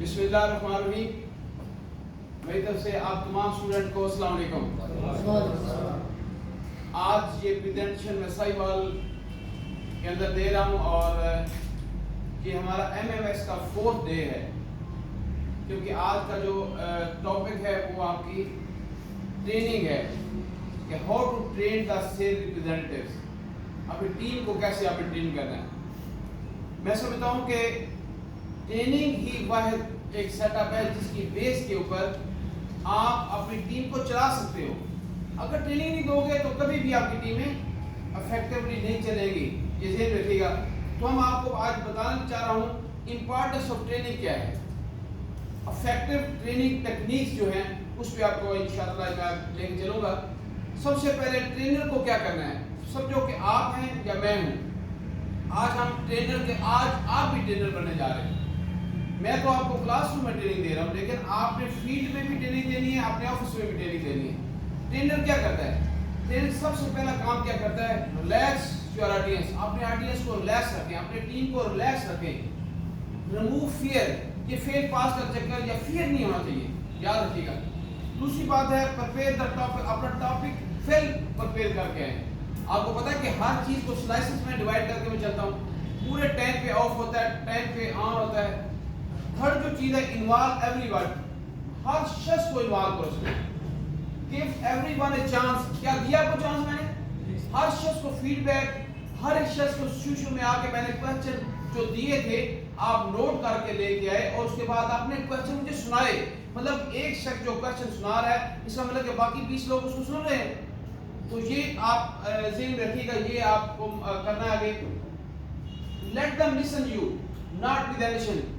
بسم اللہ الرحمن الرحیم. میری طرف سے آپ تمام اسٹوڈنٹ کو السلام علیکم. آج یہ پریزنٹیشن میں سائیوال کے اندر دے رہا ہوں اور یہ ہمارا MMS کا 4th ڈے ہے، کیونکہ آج کا جو ٹاپک ہے وہ آپ کی ٹریننگ ہے کہ how to train the sales representatives. اپنی ٹیم کو کیسے آپ ٹرین کرنا ہے. میں سمجھتا ہوں کہ ٹریننگ ہی واحد ایک سیٹ اپ ہے جس کی بیس کے اوپر آپ اپنی ٹیم کو چلا سکتے ہو. اگر ٹریننگ نہیں دو گے تو کبھی بھی آپ کی ٹیمیں افیکٹولی نہیں چلے گی، یہ ذہن رکھیے گا. تو ہم آپ کو آج بتانا چاہ رہا ہوں امپورٹنس آف ٹریننگ کیا ہے، افیکٹو ٹریننگ ٹیکنیکس جو ہیں اس پہ آپ کو انشاءاللہ میں لے کے چلوں گا. سب سے پہلے ٹرینر کو کیا کرنا ہے، سمجھو کہ آپ ہیں یا میں ہوں. آج ہم ٹرینر کے آج آپ بھی ٹرینر بننے جا رہے ہیں. میں تو آپ کو کلاس روم میں ٹریننگ دے رہا ہوں، لیکن آپ نے فیلڈ میں بھی ٹریننگ دینی ہے، اپنے آفس میں بھی ٹریننگ دینی ہے. ٹرینر کیا کرتا ہے؟ ٹرینر سب سے پہلا کام کیا کرتا ہے؟ Relax your audience. اپنے آڈینس کو ریلیکس رکھیں، اپنے ٹیم کو ریلیکس رکھیں. Remove fear. یہ فیل پاس کا چکر یا فیئر نہیں ہونا چاہیے، یاد رکھیے گا. دوسری بات ہے پرپیئر دا ٹاپک. اپنا ٹاپک فیل پرپیئر کر کے آئیں. آپ کو پتا ہے کہ ہر چیز کو سلائسز میں ڈیوائڈ کر کے میں چلتا ہوں. پورے ٹائم پہ آف ہوتا ہے، ٹائم پہ آن ہوتا ہے. تھرڈ جو چیز ہے انوالو ایوری ون. ہر شخص کو انوالو کرو اس میں. Give every one a chance. کیا دیا آپ کو چانس میں نے؟ ہر شخص کو فیڈ بیک. ہر ایک شخص کو شو میں آ کے میں نے کوسچن جو دیے تھے آپ نوٹ کر کے لے کے آئے اور اس کے بعد آپ نے کوسچن مجھے سنائے. مطلب ایک شخص جو کوسچن سنا رہا ہے اس کا مطلب کہ باقی 20 لوگ اس کو سن رہے ہیں. تو یہ آپ ذہن رکھیے گا، یہ آپ کو کرنا ہے آگے. Let them listen you not presentation.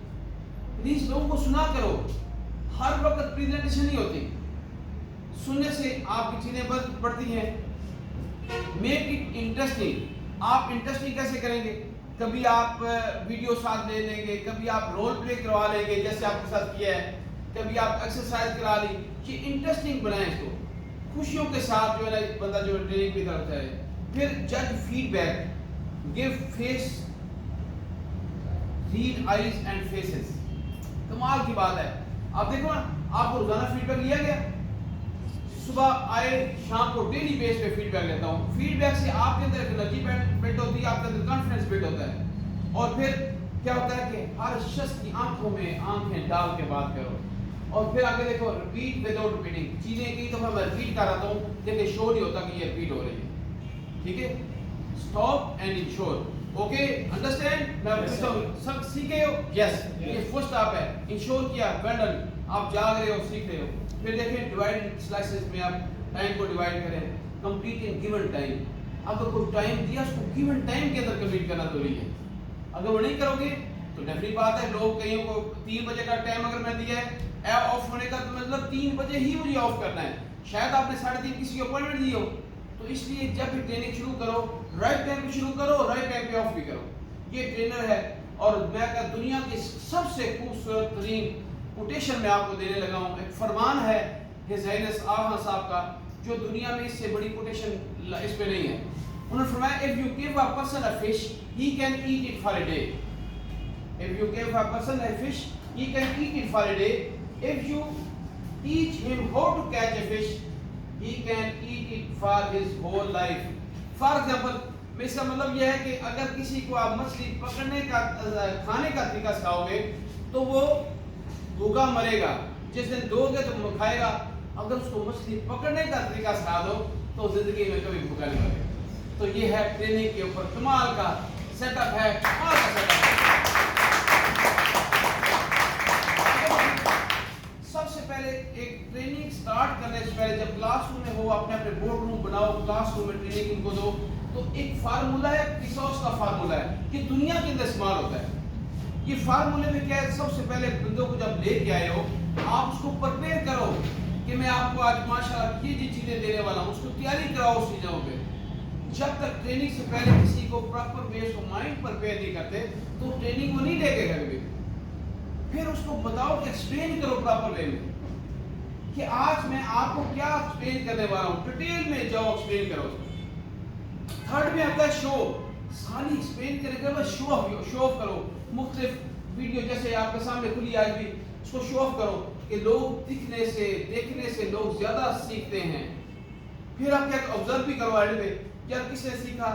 Please لوگوں کو سنا کرو. ہر وقت پریزنٹیشن نہیں ہوتی، سننے سے آپ کی چیزیں بڑھتی ہیں. Make it interesting. آپ انٹرسٹنگ کیسے کریں گے؟ کبھی آپ ویڈیو ساتھ لے لیں گے، کبھی آپ رول پلے کروا لیں گے جیسے آپ کے ساتھ کیا ہے، کبھی آپ ایکسرسائز کرا لی. یہ انٹرسٹنگ بنائیں اس کو، خوشیوں کے ساتھ جو ہے نا بندہ جو ٹریننگ کی طرف جائے. پھر جج feedback. Give face red eyes and faces. کمال کی بات ہے. آپ دیکھو نا، آپ کو روزانہ فیڈ بیک لیا گیا. صبح آئے شام کو ڈیلی بیس پہ فیڈ بیک لیتا ہوں. فیڈ بیک سے آپ کے اندر انرجی بلڈ ہوتی ہے، آپ کے اندر کانفیڈنس بلڈ ہوتا ہے. اور پھر کیا ہوتا ہے کہ ہر شخص کی آنکھوں میں آنکھیں ڈال کے بات کرو. اور پھر آگے دیکھو ریپیٹ وداؤٹ ریپیٹنگ. چیزیں کئی دفعہ میں ریپیٹ کر رہا ہوں لیکن شو نہیں ہوتا کہ یہ ریپیٹ ہو رہی ہے. ٹھیک ہے. Stop and ensure. Okay understand? سب سیکھے ہو؟ یس. یہ فرسٹ اسٹاپ ہے. انشور کیا، بینڈل. آپ جاگ رہے ہو، سیکھ رہے ہو. پھر دیکھیں ڈیوائڈ سلائسز میں آپ ٹائم کو ڈیوائڈ کریں. Complete in given time. اگر کوئی ٹائم دیا اس کو گیون ٹائم کے اندر کمپلیٹ کرنا ضروری ہے. اگر وہ نہیں کرو گے تو ڈیفینیٹ بات ہے لوگ کئیوں کو 3 بجے کا ٹائم اگر میں دیا ہے آف ہونے کا تو مطلب 3 بجے ہی مجھے آف کرنا ہے. شاید آپ نے 3:30 کسی کو اپوائنٹمنٹ دی ہو. تو اس لیے جب بھی ٹریننگ شروع کرو رائٹ ٹائم پہ شروع کرو، رائٹ ٹائم پہ آف بھی کرو. یہ ٹرینر ہے. اور میں دنیا کی سب سے خوبصورت ترین کوٹیشن میں آپ کو دینے لگا ہوں. ایک فرمان ہے ہز ہائنس آغا صاحب کا، جو دنیا میں اس سے بڑی کوٹیشن اس پہ نہیں ہے. انہوں نے فرمایا if you give a person a fish he can eat it for a day. If you give a person a fish he can eat it for a day. If you teach him how to catch a fish he can eat it for his whole life. For example اس کا مطلب یہ ہے کہ اگر کسی کو آپ مچھلی پکڑنے کا کھانے کا طریقہ سکھاؤ گے تو وہ بھوکا مرے گا. جس دن دو گے تو کھائے گا. اگر اس کو مچھلی پکڑنے کا طریقہ سکھا دو تو زندگی میں کبھی بھوکا نہیں مرے گا. تو یہ ہے ٹریننگ کے اوپر کمال کا سیٹ اپ ہے، کمال کا سیٹ اپ ہے. سب سے پہلے ایک ٹریننگ سٹارٹ کرنے سے پہلے جب کلاس روم میں ہو اپنے اپنے بورڈ روم بناؤ، کلاس روم میں ٹریننگ ان کو دو. تو ایک فارمولہ ہے، پیسوس کا فارمولہ ہے، یہ دنیا کے اندر استعمال ہوتا ہے. یہ فارمولے میں کیا ہے؟ سب سے پہلے بندوں کو جب لے کے آئے ہو آپ اس کو پرپیئر کرو کہ میں آپ کو آج ماشاءاللہ یہ چیزیں دینے والا ہوں. اس کو تیاری کراؤ اس چیزوں پہ. جب تک ٹریننگ سے پہلے کسی کو پراپر وے کو مائنڈ پرپیئر نہیں کرتے تو ٹریننگ وہ نہیں لے کے گھر میں. پھر اس کو بتاؤ کہ ایکسپلین کرو پراپر وے میں کہ آج میں آپ کو کیا ایکسپلین کرنے والا ہوں. ڈیٹیل میں جاؤ ایکسپلین کرو. تھرڈ میں آتا ہے شو. ساری ایکسپلین کرے گا بس شو آف کرو. مختلف वीडियो जैसे आपके सामने खुली आज भी, इसको शो ऑफ करो कि लोग दिखने से देखने से लोग ज्यादा सीखते हैं। फिर आप क्या ऑब्जर्व भी करो एंड में, यार किसने सीखा,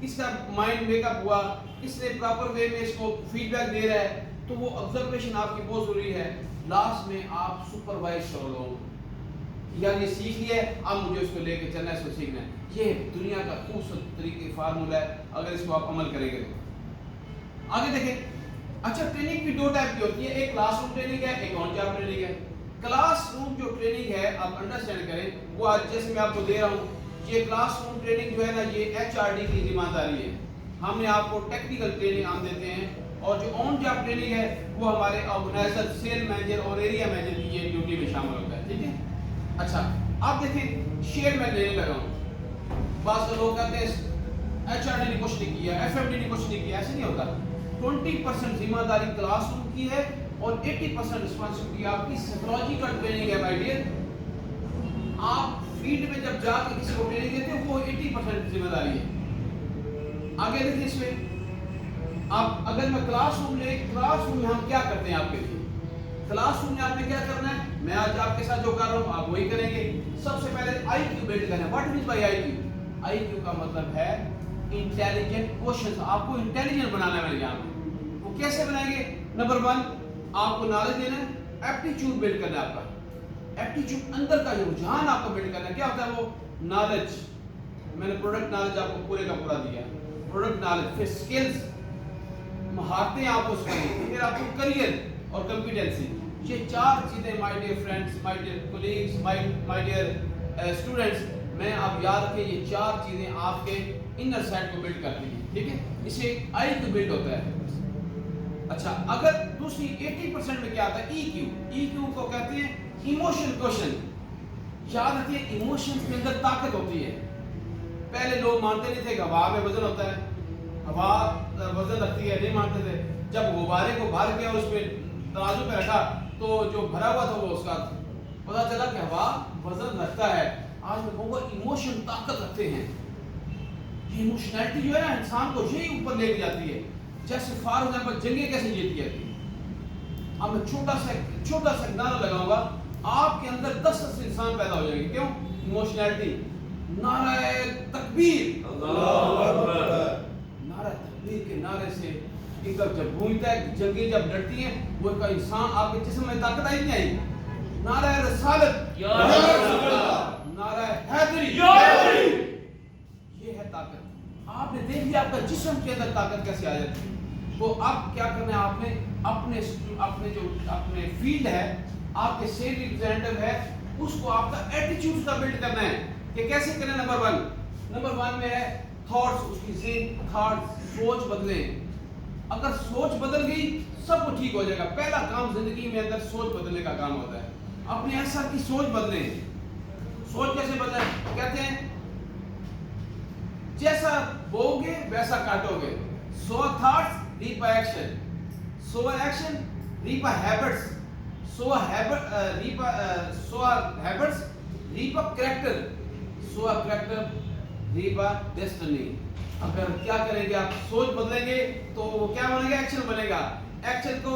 किसका माइंड मेकअप हुआ, किसने प्रॉपर वे में इसको फीडबैक दे रहा है, तो वो ऑब्जर्वेशन आपकी बहुत जरूरी है। लास्ट में आप सुपरवाइज करो लोग, यार ये सीख लिया है, अब मुझे उसको लेके चलना है, इसको सीखना है। ये दुनिया का खूबसूरत तरीके फार्मूला है, अगर इसको आप अमल करेंगे तो। आगे देखें। अच्छा, ट्रेनिंग भी दो टाइप की होती है, एक क्लासरूम ट्रेनिंग है, एक ऑन जॉब ट्रेनिंग है। क्लासरूम जो ट्रेनिंग है, आप अंडरस्टैंड करें, वो आज जैसे मैं आपको दे रहा हूँ, ये क्लासरूम ट्रेनिंग जो है ना, ये HRD की जिम्मेदारी है। हमने आपको टेक्निकल ट्रेनिंग हम देते हैं, और जो ऑन जॉब ट्रेनिंग है वो हमारे ऑर्गेनाइजर, सेल मैनेजर और एरिया मैनेजर की ये ड्यूटी में शामिल होता है। ठीक है। अच्छा, आप देखें, शेयर मैं लेने लगा हूँ। बात लोग कहते हैं HRD ने कुछ नहीं किया, FMD ने कुछ नहीं किया, ऐसे नहीं होता। 20% जिम्मेदारी क्लासरूम की है और 80% रिस्पांसिबिलिटी आपकी साइकोलॉजिकल ट्रेनिंग है। माय डियर, आप फील्ड में जब जाकर किसी को ट्रेनिंग देते हो, वो 80% जिम्मेदारी है। आगे देखिए इसमें, आप अगर मैं क्लासरूम में हम क्या करते हैं आपके लिए, क्लासरूम में आपने क्या करना है, मैं आज आपके साथ जो कर रहा हूँ आप वही करेंगे। सबसे पहले IQ बिल्ड करना है। What means by IQ? IQ का मतलब है इंटेलिजेंट क्वेश्चंस, आपको इंटेलिजेंट बनाना है यहाँ पे। वो कैसे बनाएंगे? नंबर 1, आपको नॉलेज देना है, एप्टीट्यूड बिल्ड करना है आपका, एप्टीट्यूड अंदर का जो रुझान आपको बिल्ड करना है। क्या होता है वो? नॉलेज, मैंने प्रोडक्ट नॉलेज आपको पूरे का पूरा दिया, प्रोडक्ट नॉलेज, फिर स्किल्स, महारतें आपको सिखाएंगे, फिर आपको करियर और कॉम्पिटेंसी। ये 4 चीजें my dear friends, my dear colleagues, my dear students, मैं आप याद रखें, ये 4 चीजें आपके इनर साइड को बिल्ड करती हैं। ठीक है, इसे IQ बिल्ड होता है। अच्छा, अगर दूसरी 80% में क्या आता है? EQ को कहते हैं इमोशन क्वेश्चन। याद रखिए, इमोशंस के अंदर ताकत होती है। पहले लोग मानते नहीं थे कि हवा में वजन होता है, हवा वजन रखती है, नहीं मानते थे। जब गुब्बारे को भर के उस पे तराजू पे रखा, तो जो भरा हुआ था वो उसका पता चला कि हवा वजन रखता है। आज मैं कहूँगा इमोशन ताकत रखते हैं। ये इमोशनैलिटी जो है ना, इंसान को यही ऊपर लेके जाती है। जैसे फॉर एग्जांपल जंगें कैसे जीती जाती है। अब मैं छोटा सा नारा लगाऊंगा, आपके अंदर 10 इंसान पैदा हो जाएंगे। क्यों? इमोशनैलिटी। नारा तकबीर, अल्लाहू अकबर। नारा तकबीर के नारे से एक जब गूंजता है, जंगें जब लड़ती हैं, वो का इंसान आपके जिस्म में ताकत आई नहीं आई। नारा रसालत, या रसूल अल्लाह, नारा हैदरी, या हैदरी, ये है ताकत। आपने देख लिया आपका जिस्म के अंदर ताकत कैसे आ जाती है। तो अब क्या करना है आपने, अपने फील्ड है, आपके सेल रिप्रेजेंटेटिव है, उसको आपका एटीट्यूड का बिल्ड करना है कि कैसे करना। नंबर 1 में है थॉट्स, उसकी सोच बदले। अगर सोच बदल गई सब कुछ ठीक हो जाएगा। पहला काम जिंदगी में अंदर सोच बदलने का काम होता है। अपने असर की सोच बदले। सोच कैसे बदले? कहते हैं जैसा बोओगे वैसा काटोगे। So thoughts reap by action, so action reap by habits, so habits reap a character, so a character reap a destiny. अगर क्या करेंगे आप, सोच बदलेंगे तो वो क्या बनेगा? एक्शन बनेगा। एक्शन को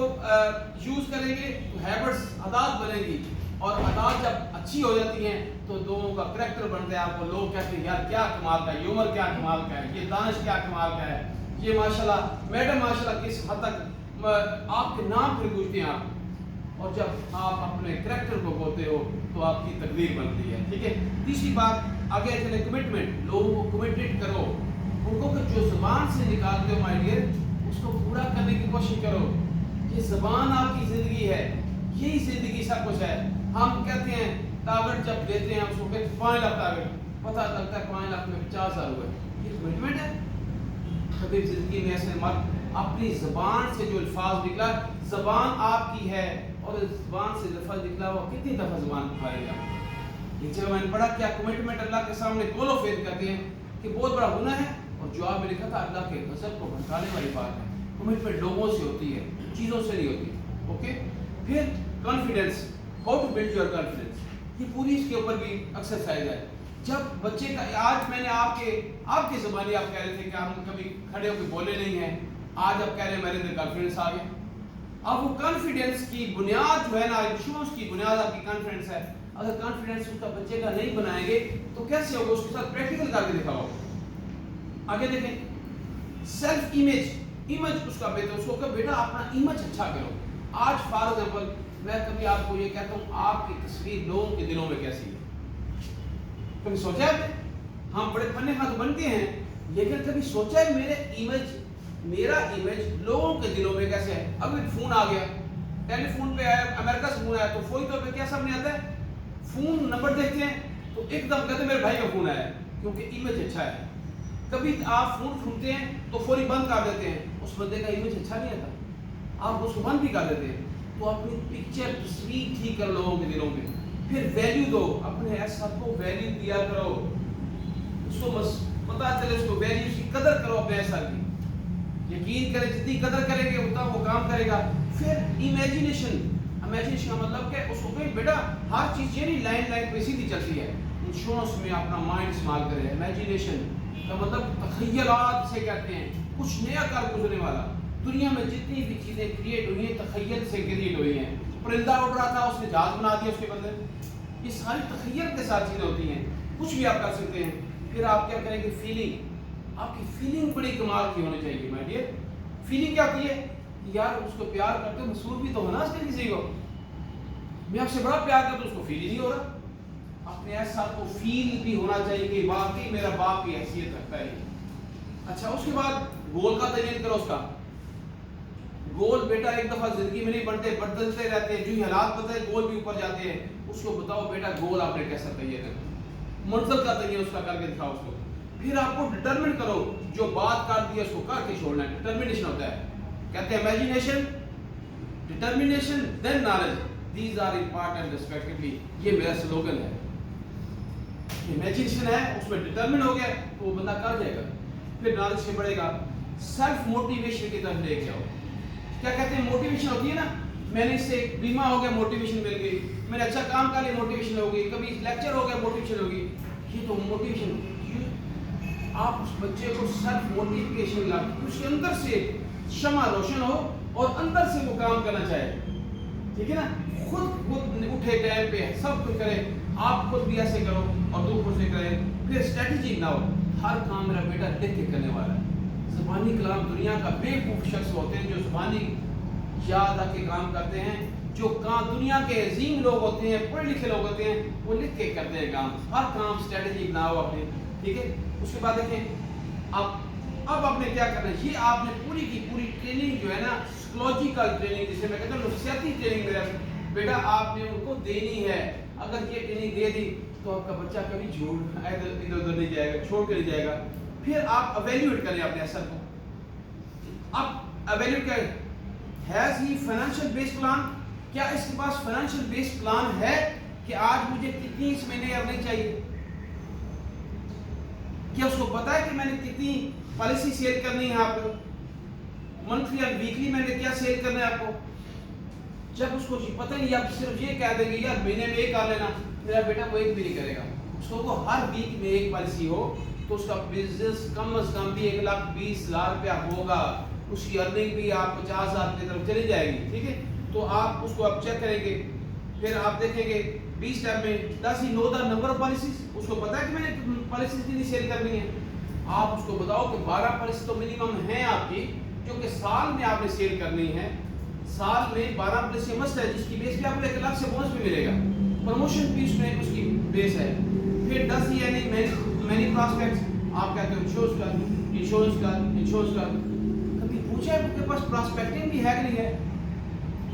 यूज करेंगे तो हैबिट्स, आदत बनेगी, और आदत जब अच्छी हो जाती हैं तो लोगों का कैरेक्टर बनता है। आपको लोग कहते हैं यार क्या कमाल का है, ये उमर क्या कमाल का है, ये दानिश क्या कमाल का है, ये माशाल्लाह मैडम माशाल्लाह किस हद तक आपके नाम पर गूंजते हैं आप। और जब आप अपने कैरेक्टर को बोलते हो तो आपकी तकदीर बनती है। ठीक है। तीसरी बात आगे चले, कमिटमेंट। लोगों को कमिटेड करो, उनको जो जुबान से निकालते हो माय डियर, उसको पूरा करने की कोशिश करो। ये जुबान आपकी जिंदगी है, यही जिंदगी सब कुछ है। हम कहते हैं टारगेट जब देते हैं, उसको कहते हैं 5 लाख टारगेट, पता लगता है 5 लाख में 50,000 हुए। ये कमिटमेंट है। कभी जिंदगी में ऐसे मत, अपनी जुबान से जो अल्फाज निकला, जुबान आपकी है, और इस जुबान से लफ्ज़ निकला वो कितनी दफा जुबान पुकारेगा। एक जगह मैंने पढ़ा क्या कमिटमेंट अल्लाह के सामने गोलो फेल करते हैं कि बहुत बड़ा गुनाह है, और जवाब में लिखा था अल्लाह के गज़ब को भड़काने वाली बात है। कमिटमेंट लोगों से होती है, चीज़ों से नहीं होती। ओके। फिर confidence, how to build your confidence, ये पूरी इसके ऊपर भी एक्सरसाइज है। जब बच्चे का, आज मैंने आपके ज़माने आप कह रहे थे कि हम कभी खड़े होकर बोले नहीं हैं, आज आप कह रहे हैं मेरे अंदर कॉन्फिडेंस आ गया। अब वो कॉन्फिडेंस की बुनियाद जो है ना, इंश्योरेंस की बुनियाद आपकी कॉन्फिडेंस है। अगर कॉन्फिडेंस उसका बच्चे का नहीं बनाएंगे तो कैसे होगा? उसके साथ प्रैक्टिकल करके दिखाओ। आगे देखें, सेल्फ इमेज उसका बेटा, उसको कहो बेटा अपना इमेज अच्छा करो। आज फॉर एग्जांपल मैं कभी आपको ये कहता हूँ, आपकी तस्वीर लोगों के दिलों में कैसी है? कभी सोचा है? हम बड़े पन्ने हाथ बनते हैं, लेकिन कभी सोचा है मेरा इमेज लोगों के दिलों में कैसे है? अभी फोन आ गया, टेलीफोन पे आया, अमेरिका से फोन आया, तो फौरी तौर पे क्या सामने आता है? फोन नंबर देखते हैं तो एकदम कहते हैं मेरे भाई का फोन आया, क्योंकि इमेज अच्छा है। कभी आप फोन सुनते हैं तो फौरी बंद कर देते हैं, उस बंदे का इमेज अच्छा नहीं आता, आप उसको बंद भी कर देते हैं। तो अपनी पिक्चर तस्वीर ठीक कर लोगों के दिलों में, फिर वैल्यू दो, अपने ऐसा को वैल्यू दिया करो, उसको बस पता चले, उसको वैल्यू की कदर करो अपने ऐसा की। यकीन करें जितनी कदर करेंगे उतना वो काम करेगा। फिर इमेजिनेशन का मतलब क्या? उसको कहीं बेटा हर चीज ये नहीं लाइन पे सीधी चलती है, इंश्योरेंस में अपना माइंड इस्तेमाल करें। इमेजिनेशन का मतलब तखय्युलात से कहते हैं, कुछ नया कर गुजरने वाला। दुनिया में जितनी भी चीजें क्रिएट हुई हैं तखय्युल से क्रिएट हुई हैं। परिंदा उड़ रहा था, उसने जहाज बना दिया उसके बदले, ये सारी तखय्युल के साथ चीजें होती हैं। कुछ भी आप कर सकते हैं। फिर आप क्या करेंगे? फीलिंग, आपकी फीलिंग बड़ी कमाल की होनी चाहिए माय डियर। फीलिंग क्या होती है? यार उसको प्यार करते हो, मसूर भी तो होना उसके किसी को। मैं आपसे बड़ा प्यार करता हूं, उसको फील ही नहीं हो रहा। अपने ऐसा को फील भी होना चाहिए कि वाकई मेरा बाप की हैसियत रखता है। अच्छा, उसके बाद गोल का तयन करो। उसका गोल बेटा एक दफा जिंदगी में नहीं बनते, बदलते रहते हैं। जो ही हालात बदले गोल भी ऊपर जाते हैं। उसको बताओ बेटा गोल आपने कैसा तय करना, मंजिल का तय उसका करके दिखाओ उसको। फिर आपको डिटरमिन करो, जो बात कर दी है उसको करके छोड़ना है। डिटरमिनेशन होता है, कहते हैं imagination, determination, then knowledge, these are important respectively. ये मेरा स्लोगन है। इमेजिनेशन है, उसमें डिटरमिन हो गया तो वो बंदा कर जाएगा, फिर नॉलेज से बढ़ेगा। सेल्फ मोटिवेशन की तरफ लेके आओ। क्या कहते हैं? मोटिवेशन होती है ना, मैंने इससे बीमा हो गया, मोटिवेशन मिल गई, मैंने अच्छा काम कर लिया, मोटिवेशन हो गई, कभी लेक्चर हो गया, मोटिवेशन होगी। ये तो मोटिवेशन। आप उस बच्चे को सेल्फ मोटिवेशन ला, उसके अंदर से शमा रोशन हो और अंदर से वो काम करना चाहे, ठीक है ना? खुद उठे टाइम पे सब कुछ करे, आप खुद भी ऐसे करो और दूसरों से करें। फिर स्ट्रेटजी बनाओ, हर काम मेरा बेटा लिख के करने वाला है। ज़बानी कलाम दुनिया का बेवकूफ़ शख्स होते हैं जो ज़बानी याद आके काम करते हैं। जो काम दुनिया के अजीम लोग होते हैं, पढ़े लिखे लोग होते हैं, वो लिख के करते हैं काम। हर काम स्ट्रेटजी बनाओ अपने, ठीक है? उसके बाद देखें अब आपने क्या करना है। ये आपने पूरी की पूरी ट्रेनिंग जो है ना, साइकोलॉजिकल ट्रेनिंग जिसे मैं कहता हूँ नफ्सियाती ट्रेनिंग, मेरा बेटा आपने उनको देनी है। अगर ये ट्रेनिंग दे दी तो आपका बच्चा कभी झूठ इधर उधर नहीं जाएगा, छोड़ कर नहीं जाएगा। फिर आप एवेल्यूएट करें अपने असर को। अब एवेल्यूएट करें, has he financial based plan? क्या इसके पास फाइनेंशियल बेस्ड प्लान है कि आज मुझे कितनी इस महीने अर्निंग चाहिए? क्या उसको पता है कि मैंने कितनी पॉलिसी सेल करनी है आपको, मंथली या वीकली मैंने क्या सेल करना है आपको? जब उसको पता नहीं, आप सिर्फ ये कह देंगे यार महीने में एक कर लेना, मेरा बेटा वो एक भी नहीं करेगा। उसको हर वीक में एक पॉलिसी हो तो उसका बिजनेस कम से कम भी 1,20,00,000 रुपया होगा। उसकी अर्निंग भी आप 50,000 की तरफ चली जाएगी, ठीक है? तो आप उसको आप चेक करेंगे, फिर आप देखेंगे 20 टाइम में 10 ही 9 नंबर ऑफ पॉलिसीज। उसको पता है कि मैंने पॉलिसीज कितनी सेल करनी है। आप उसको बताओ कि 12 पॉलिसी तो मिनिमम है आपकी, जो कि साल में आपने सेल करनी है। साल में 12 पॉलिसी मस्ट है, जिसकी बेस पे आपको 1 लाख से बोनस भी मिलेगा, प्रमोशन भी उसमें उसकी बेस है। फिर 10 यानी मैनी प्रॉस्पेक्ट्स, आप कहते हो इंश्योरेंस का कभी पूछा है आपके पास प्रॉस्पेक्टिंग भी है कि नहीं है?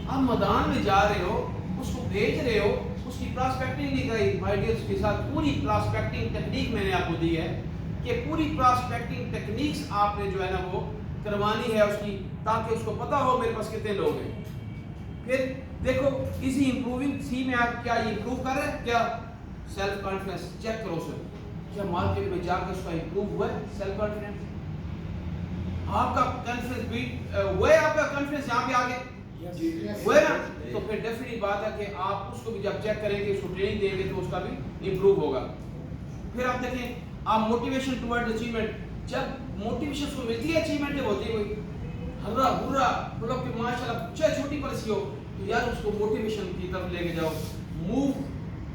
आप मैदान में जा रहे हो, उसको भेज रहे हो, उसकी प्रॉस्पेक्टिंग नहीं करी। माय डियर, उसके साथ पूरी प्रॉस्पेक्टिंग टेक्निक मैंने आपको दी है कि पूरी प्रॉस्पेक्टिंग टेक्निक्स आपने जो है ना वो करवानी है उसकी, ताकि उसको पता हो मेरे पास कितने लोग हैं। फिर देखो इसी इंप्रूविंग सी में आप क्या इंप्रूव कर रहे हैं? क्या सेल्फ कॉन्फिडेंस चेक करो सर, क्या मार्केट में जाकर उसका इंप्रूव हुआ है? सेल्फ कॉन्फिडेंस आपका कॉन्फिडेंस बीट हुआ है, आपका कॉन्फिडेंस यहाँ पे आ गया हुआ है ना? तो फिर डेफिनेटली बात है कि आप उसको भी जब चेक करेंगे, उसको ट्रेनिंग देंगे तो उसका भी इंप्रूव होगा। फिर आप देखें आप मोटिवेशन टुवर्ड्स अचीवमेंट, जब मोटिवेशन को मिलती है अचीवमेंट जब होती है कोई, हर्रा हुर्रा, मतलब कि माशाल्लाह चाहे छोटी पॉलिसी हो तो यार उसको मोटिवेशन की तरफ लेके जाओ। Move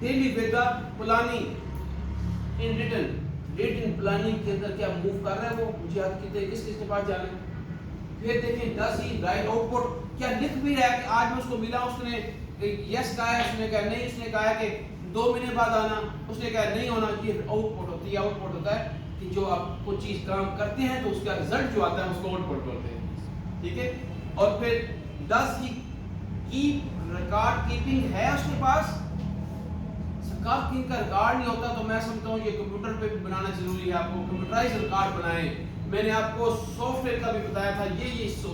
daily with the planning in written planning के अंदर क्या मूव कर रहा है वो, मुझे आज किस के पास जाना है। फिर देखिए डज ही राइट आउटपुट, क्या लिख भी रहा है कि आज मैं उसको मिला, उसने यस कहा है, उसने कहा नहीं, उसने कहा कि 2 महीने बाद आना, उसने कहा नहीं होना। ये आउटपुट होती है। आउटपुट होता है कि जो आप कोई चीज काम करते हैं तो उसका रिजल्ट जो आता है उसको आउटपुट बोलते हैं, ठीक है। और फिर does he keep record keeping है उसके पास। रिकॉर्ड कीपिंग का रिकॉर्ड नहीं होता तो मैं समझता हूँ ये कंप्यूटर पे भी बनाना जरूरी है। आपको कंप्यूटराइज रिकॉर्ड बनाएं। मैंने आपको सॉफ्टवेयर का भी बताया था, ये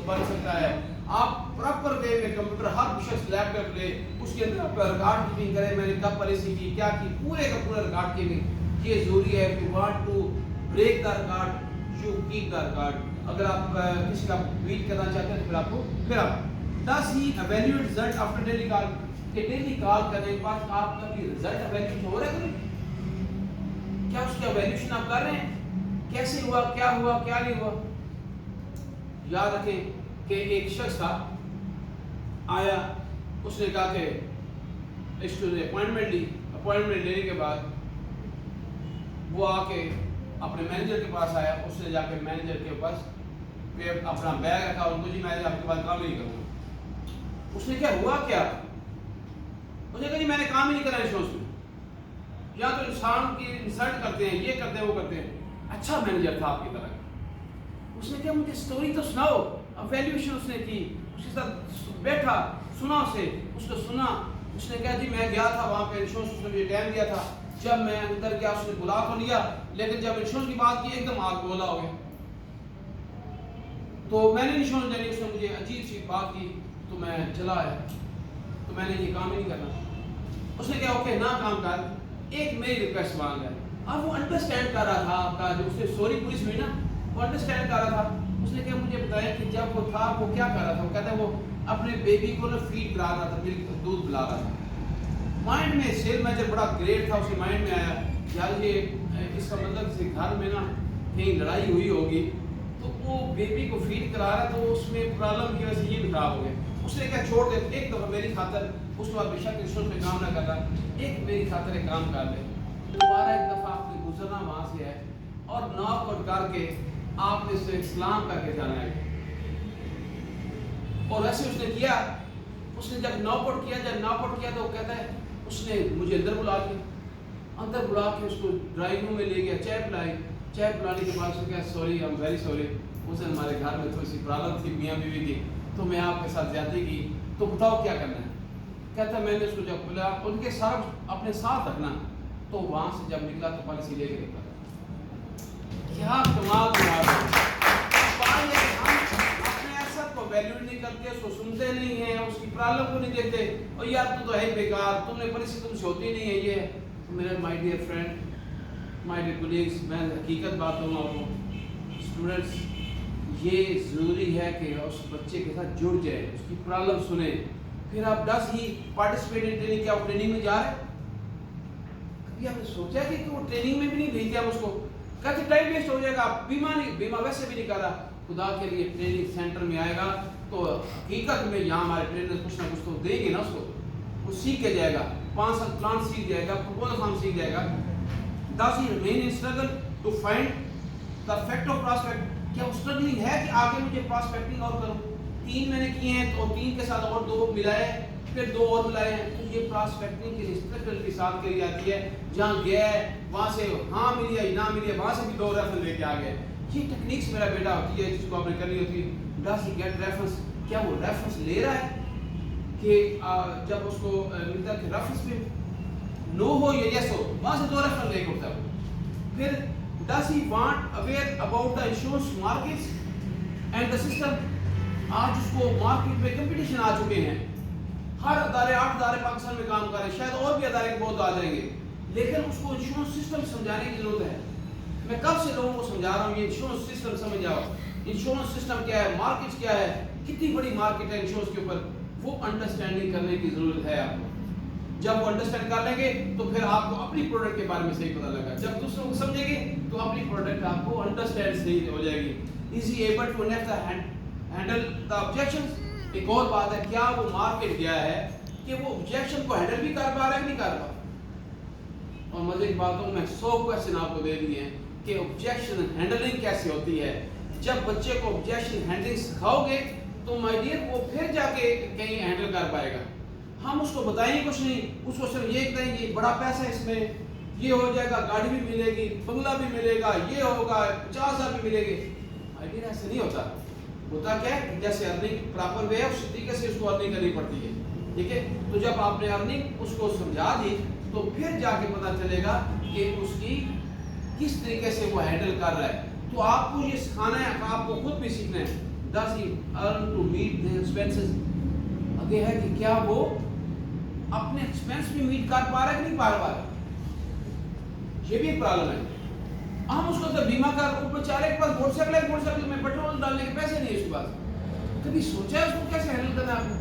बन सकता है। आप प्रॉपर वे में कंप्यूटर हर शख्स लैपटॉप ले, उसके अंदर आप रिकॉर्ड कीपिंग करें, मैंने कब पॉलिसी की, क्या की, पूरे का पूरा रिकॉर्ड कीपिंग ये जरूरी है। If you want to break the record you keep the record. अगर आप किसी का बीट करना चाहते हैं तो फिर आप does he evaluate result after daily call, कि डेली कॉल करने के बाद आपका भी रिजल्ट इवैल्यूएट हो रहा है, क्या उसका इवैल्यूएशन आप कर रहे हैं, कैसे हुआ, क्या नहीं हुआ। याद रखें कि एक शख्स था, आया, उसने कहा कि इसको अपॉइंटमेंट ली। अपॉइंटमेंट लेने के बाद वो आके अपने मैनेजर के पास आया। उसने जाके मैनेजर के पास पे अपना बैग रखा, उनको जी मैं आपके पास काम नहीं करूँगा। उसने क्या हुआ क्या, उसने कहा जी मैंने काम ही नहीं करा इंश्योरेंस में। या तो इंसान की इंसल्ट करते हैं, ये करते हैं, वो करते हैं। अच्छा मैनेजर था आपकी तरह। उसने कहा मुझे स्टोरी तो सुनाओ। वैल्यूएशन उसने की, उसके साथ बैठा, सुना उसको सुना। उसने कहा जी मैं गया था वहाँ पे इंश्योरेंस, उसने मुझे टाइम दिया था। जब मैं अंदर गया उसने बुला तो लिया, लेकिन जब इंश्योरेंस की बात की एकदम आग गोला हो गया। तो मैंने इंश्योरेंस लेनी, उसने मुझे अजीब सी बात की तो मैं चला आया, तो मैंने ये काम ही नहीं करना। उसने कहा ओके ना काम कर, एक मेरी रिक्वेस्ट मांग है। अब वो अंडरस्टैंड कर रहा था आपका, जो उसने स्टोरी पूरी सुनी ना, वो अंडरस्टैंड कर रहा था। उसने क्या मुझे बताया कि जब वो था वो क्या कर रहा था। वो कहता है वो अपने बेबी को ना फीड करा रहा था, मिल्क दूध पिला रहा था। माइंड में सेल मैनेजर बड़ा ग्रेट था, उसके माइंड में आया यार ये इसका मतलब किसी घर में ना कहीं लड़ाई हुई होगी, तो वो बेबी को फीड करा रहा है, तो उसमें प्रॉब्लम की वजह से ये भी खराब हो गया। उसने क्या छोड़ दे, एक दफ़ा मेरी खातर, उसके बाद बेशक इंश्योरेंस में काम ना करना, एक मेरी खातर एक काम कर ले, दोबारा एक दफ़ा आपने गुजरना वहाँ से है और नॉक आउट करके आपने उसे सलाम करके जाना है। और ऐसे उसने किया। उसने जब नॉकआउट किया तो कहता है उसने मुझे अंदर बुला लिया। अंदर बुला के उसको ड्राइंग रूम में ले गया, चाय पिलाई। चाय पिलाने के बाद उसने कहा sorry, I am very sorry, उस दिन हमारे घर में थोड़ी सी प्रॉब्लम थी मियाँ बीवी की, तो मैं आपके साथ ज्यादती की, तो बताओ क्या करना है। कहता मैंने उसको जब बोला उनके साथ अपने साथ रखना, तो वहाँ से जब निकला तो पॉलिसी लेके निकला। क्या कमाल वैल्यू नहीं करते, उसको सुनते नहीं है, उसकी प्रॉब्लम को नहीं देखते, और यार तू तो है बेकार, तुमने पॉलिसी तुमसे होती नहीं है। ये तो मेरे my dear friend, my dear colleagues, मैं हकीकत बात करूँ आपको स्टूडेंट्स, ये ज़रूरी है कि उस बच्चे के साथ जुड़ जाए, उसकी प्रॉब्लम सुने, फिर आप does he participate in training, क्या वो ट्रेनिंग में जा रहे हैं? कभी आपने सोचा कि वो ट्रेनिंग में भी नहीं भेजते आप उसको, कहते टाइम वेस्ट हो जाएगा, बीमा वैसे भी नहीं कर रहा। खुदा के लिए ट्रेनिंग सेंटर में आएगा तो हकीकत में यहाँ हमारे ट्रेनर कुछ ना कुछ तो देंगे ना उसको, वो सीख के जाएगा, 5 साल प्लान सीख जाएगा, प्रपोजल फॉर्म सीख जाएगा। Does he remain in struggle to find the fact of prospect, क्या वो स्ट्रगलिंग है कि आगे मुझे प्रॉस्पेक्टिंग और करूँ। 3 मैंने किए हैं तो 3 के साथ और 2 मिलाए, फिर 2 और मिलाए हैं, तो ये प्रॉस्पेक्टिंग की स्ट्रगल के साथ करी जाती है। जहाँ गया है वहाँ से हाँ मिली है ना मिली है, वहाँ से भी 2 रेफरेंस लेके आ गए। ये टेक्निक्स मेरा बेटा होती है जिसको आपने करनी होती है। डज ही गेट रेफरेंस, क्या वो रेफरेंस ले रहा है कि जब उसको मिलता है कि रेफरेंस में नो हो या यस हो, वहाँ से 2 रेफरेंस लेके उठता है। फिर does he want aware about the insurance markets and the system. आज उसको मार्केट में कंपटीशन आ चुके हैं, हर अदारे 8 अदारे पाकिस्तान में काम कर रहे हैं, शायद और भी अदारे बहुत आ जाएंगे, लेकिन उसको इंश्योरेंस सिस्टम समझाने की जरूरत है। मैं कब से लोगों को समझा रहा हूँ ये इंश्योरेंस सिस्टम समझ जाओ, इंश्योरेंस सिस्टम क्या है, मार्केट क्या है, कितनी बड़ी मार्केट है इंश्योरेंस के ऊपर, वो अंडरस्टैंडिंग करने की जरूरत है आपको। जब वो अंडरस्टैंड कर लेंगे तो फिर आपको अपनी प्रोडक्ट के बारे में सही पता लगा। जब दूसरों को समझेंगे तो अपनी प्रोडक्ट आपको अंडरस्टैंड सही हो जाएगी। Is he able to handle the objection. ایک اور بات ہے کیا وہ مارکیٹ گیا ہے کہ وہ آبجیکشن کو ہینڈل بھی کر پا رہا ہے کہ نہیں کر پا. اور مزے کی باتوں میں 100 کویسچن آپ کو دے دیے ہیں کہ آبجیکشن ہینڈلنگ کیسے ہوتی ہے. جب بچے کو آبجیکشن ہینڈلنگ سکھاؤ گے تو مائی ڈیئر وہ پھر جا کے کہیں ہینڈل کر پائے گا. ہم اس کو بتائیں کچھ نہیں, اس کو صرف یہ کہیں گے بڑا پیسہ ہے اس میں, یہ ہو جائے گا, گاڑی بھی ملے گی, بنگلہ بھی ملے گا, یہ ہوگا, 50,000 بھی ملے گی. مائی ڈیئر ایسا نہیں ہوتا. ہوتا کیا ہے جیسے ارننگ پراپر وے ہے اس طریقے سے اس کو ارننگ کرنی پڑتی ہے. ٹھیک ہے, تو جب آپ نے ارننگ اس کو سمجھا دی تو پھر جا کے پتا چلے گا کہ اس کی کس طریقے سے وہ ہینڈل کر رہا ہے. تو آپ کو یہ سکھانا ہے, آپ کو خود بھی سیکھنا ہے. Does he earn to meet the expenses? آگے ہے کہ کیا وہ اپنے ایکسپینس بھی میٹ کر پا رہا ہے کہ نہیں پا رہا. یہ بھی ایک پرابلم ہے. ہم اس کو تو بیمہ کر بیچارے کے پاس موٹر سائیکل ہے, موٹر سائیکل میں پیٹرول ڈالنے کے پیسے نہیں ہے اس کے پاس. کبھی سوچا ہے اس کو کیسے ہینڈل کرنا ہے آپ نے.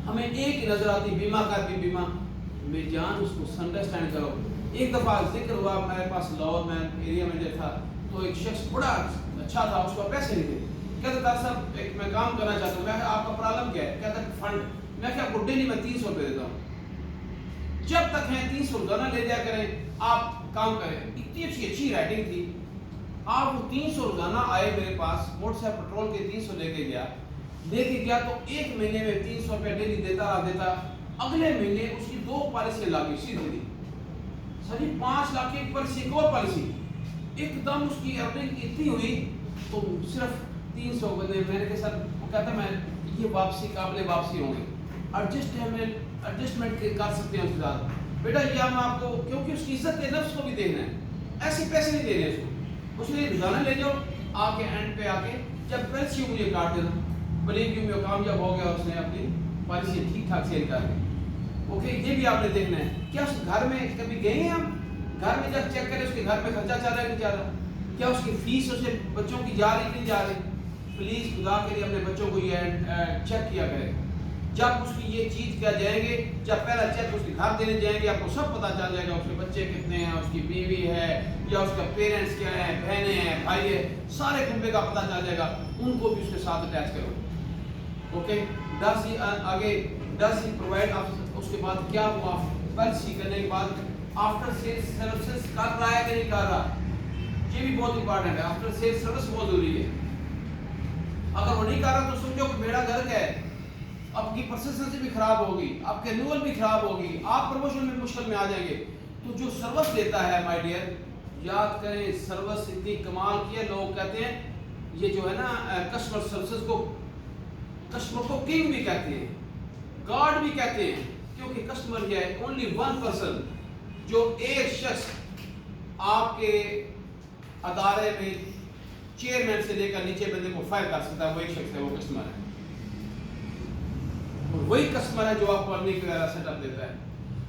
ہمیں ایک ہی نظر آتی بیمہ کر بھی بیمہ میں جان, اس کو انڈرسٹینڈ کرو. ایک دفعہ ذکر ہوا میرے پاس لاہور میں ایریا مینیجر تھا, تو ایک شخص بڑا اچھا تھا, اس کو پیسے نہیں تھے. کہتا تھا صاحب ایک میں کام کرنا چاہتا ہوں. میں کہا آپ کا پرابلم کیا ہے؟ کہتا فنڈ. میں کہا آپ کو ڈیلی میں 300 روپے دیتا ہوں, جب تک ہیں 300 روزانہ لے جا کریں, آپ کام کریں. اتنی اچھی رائٹنگ تھی. آپ وہ 300 روزانہ آئے میرے پاس, موٹر سائیکل پیٹرول کے 300 لے کے گیا تو ایک مہینے میں 300 روپے ڈیلی دیتا. اگلے مہینے اس کی 2 پالیسی لاگی سیدھی دی. سر جی 5 لاکھ کی ایک پالیسی, ایک اور پالیسی. ایک دم اس کی ارننگ اتنی ہوئی تو صرف 300 بندے. میں نے کہا سر, وہ کہتا میں یہ واپسی قابل واپسی ہوں گے, ایڈجسٹمنٹ کر سکتے ہیں اس کے ساتھ. بیٹا یہ ہم آپ کو, کیونکہ اس کی عزت نفس کو بھی دیکھنا ہے, ایسے پیسے نہیں دینے اس کو. اس نے روزانہ لے جاؤ, آ کے اینڈ پہ آ کے جب پیسے مجھے کاٹ دینا. بلکہ کیوں میں کامیاب ہو گیا, اس نے اپنی پالیسی ٹھیک ٹھاک سیل کر دی. اوکے, یہ بھی آپ نے دیکھنا ہے. کیا اس گھر میں کبھی گئے ہیں ہم گھر میں جب چیک کریں اس کے گھر میں خرچہ چل رہا ہے نہیں چل رہا, کیا اس کی فیس اسے بچوں کی جا رہی نہیں جا رہی. پلیز خدا کے لیے اپنے بچوں کو یہ چیک کیا کریں. جب اس کی یہ چیز کیا جائیں گے, جب پہلا چیک اس کے گھر دینے جائیں گے, آپ کو سب پتہ چل جائے گا اس کے بچے کتنے ہیں, اس کی بیوی ہے یا اس کا پیرنٹس کیا ہے, بہنیں ہیں, بھائی ہے, سارے کنبے کا پتہ چل جائے گا. ان کو بھی اس کے ساتھ اٹیچ کرو. Okay, does he provide. اس کے بعد کیا وہ پالیسی کرنے کے بعد آفٹر سیلز سروسز کر رہا ہے کہ نہیں کر رہا. یہ بھی بہت امپورٹنٹ ہے. آفٹر سیلز سروس بہت ضروری ہے. اگر وہ نہیں کر رہا تو سمجھو کہ بیڑا گرک ہے, آپ کی پرسسٹنسی بھی خراب ہوگی, آپ کے رینیول بھی خراب ہوگی, آپ پروموشن میں مشکل میں آ جائیں گے. تو جو سروس دیتا ہے مائی ڈیئر, یاد کریں سروس اتنی کمال کی ہے. لوگ کہتے ہیں یہ جو ہے نا کسٹمر سروسز کو, کسٹمر کو کنگ بھی کہتے ہیں, گاڈ بھی کہتے ہیں, کیونکہ کسٹمر یہ ہے اونلی ون پرسن, جو ایک شخص آپ کے ادارے میں چیئرمین سے لے کر نیچے بندے کو فائر کر سکتا ہے, وہ ایک شخص ہے, وہ کسٹمر ہے. اور وہی کسٹمر ہے جو آپ کو ارننگ وغیرہ سیٹ اپ دیتا ہے.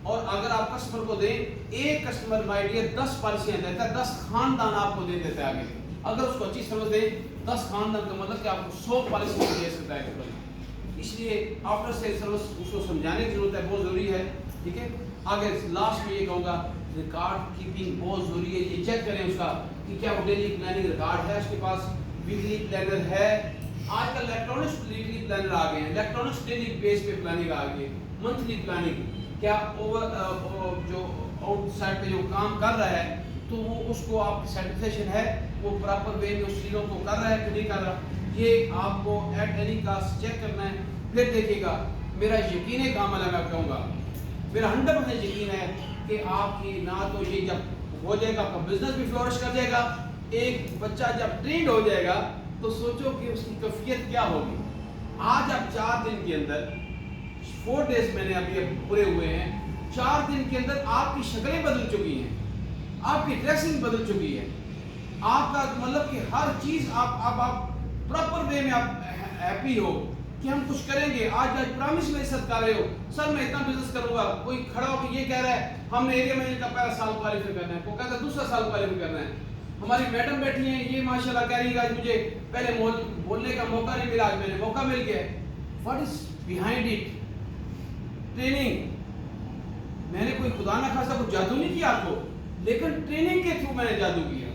اور اگر آپ کسٹمر کو دیں, ایک کسٹمر مائی ڈیئر 10 پالیسیاں دیتا ہے, 10 خاندان آپ کو دے دیتا ہے آگے. اگر اس کو اچھی سروس دیں 10 خاندان کا مطلب کہ آپ کو 100 پالیسیاں دے سکتا ہے. اس لیے آفٹر سیل سروس اس کو سمجھانے کی ضرورت ہے, بہت ضروری ہے. ٹھیک ہے, آگے لاسٹ میں یہ کہوں گا ریکارڈ کیپنگ بہت ضروری ہے. یہ چیک کریں اس کا کہ کیا وہ ڈیلی پلاننگ ریکارڈ ہے اس کے پاس, ویکلی پلانر ہے. آج کل الیکٹرانکس ویکلی پلانر آ گئے ہیں, الیکٹرانکس ڈیلی بیس پہ پلاننگ آ گئی ہے, منتھلی پلاننگ. کیا جو آؤٹ سائڈ پہ جو کام کر رہا ہے تو وہ اس کو آپ کی سیٹسفیکشن ہے, وہ پراپر وے میں اس چیزوں کو کر رہا ہے کہ نہیں کر رہا. یہ آپ کو ایٹ اینی کاسٹ چیک کرنا ہے. پھر دیکھیے گا, میرا یقین کامل ہے, میں کہوں گا میرا 100% یقین ہے کہ آپ کی نہ تو یہ جب ہو جائے گا آپ کا بزنس بھی فلورش کر جائے گا. ایک بچہ جب ٹرینڈ ہو جائے گا تو سوچو کہ اس کی کیفیت کیا ہوگی. آج آپ 4 دن کے اندر 4 days میں نے ابھی پورے ہوئے ہیں, 4 دن کے اندر آپ کی شکلیں بدل چکی ہیں, آپ کی ڈریسنگ بدل چکی ہے, آپ کا مطلب کہ ہر چیز آپ پراپر وے میں آپ ہیپی ہو کہ ہم کچھ کریں گے. آج پرامس میں عزت کر رہے ہو, سر میں اتنا بزنس کروں گا. کوئی کھڑا ہو کے یہ کہہ رہا ہے ہم نے ایریا مینیجر کا پہلا سال کوالیفائی کرنا ہے, کوئی کہتا ہے دوسرا سال کوالیفائی کرنا ہے. ہماری میڈم بیٹھی ہیں, یہ ماشاءاللہ کہہ رہی ہے آج مجھے پہلے بولنے کا موقع نہیں ملا, آج میں نے موقع مل گیا. What is behind it? Training. میں نے کوئی خدا نہ خاصا کوئی جادو نہیں کیا آپ کو, لیکن ٹریننگ کے تھرو میں نے جادو کیا.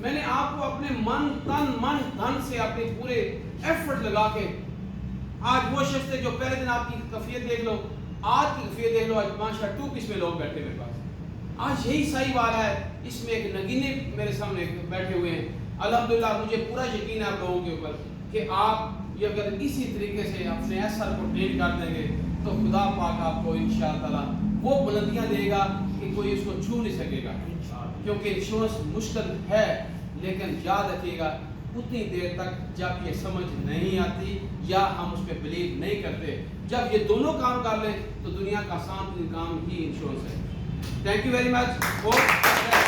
میں نے آپ کو اپنے من دھن سے اپنے پورے ایفرٹ لگا کے، آج وہ شخص ہے جو پہلے دن آپ کی کیفیت دیکھ لو، آج کی کیفیت دیکھ لو، آج ماشاء 2 پیس میں لوگ بیٹھے میرے پاس، آج یہی صحیح والا ہے، اس میں ایک نگینے میرے سامنے بیٹھے ہوئے ہیں، الحمدللہ مجھے پورا یقین ہے آپ لوگوں کے اوپر کہ آپ یہ اگر اسی طریقے سے اپنے ایسر کو ٹرین کر دیں گے تو خدا پاک آپ کو انشاءاللہ تعالی وہ بلندیاں دے گا کہ کوئی اس کو چھو نہیں سکے گا، کیونکہ انشورنس مشکل ہے، لیکن یاد رکھیے گا اتنی دیر تک جب یہ سمجھ نہیں آتی یا ہم اس پہ بلیو نہیں کرتے، جب یہ دونوں کام کر لیں تو دنیا کا آسان ترین کام ہی انشورنس ہے۔ Thank you very much.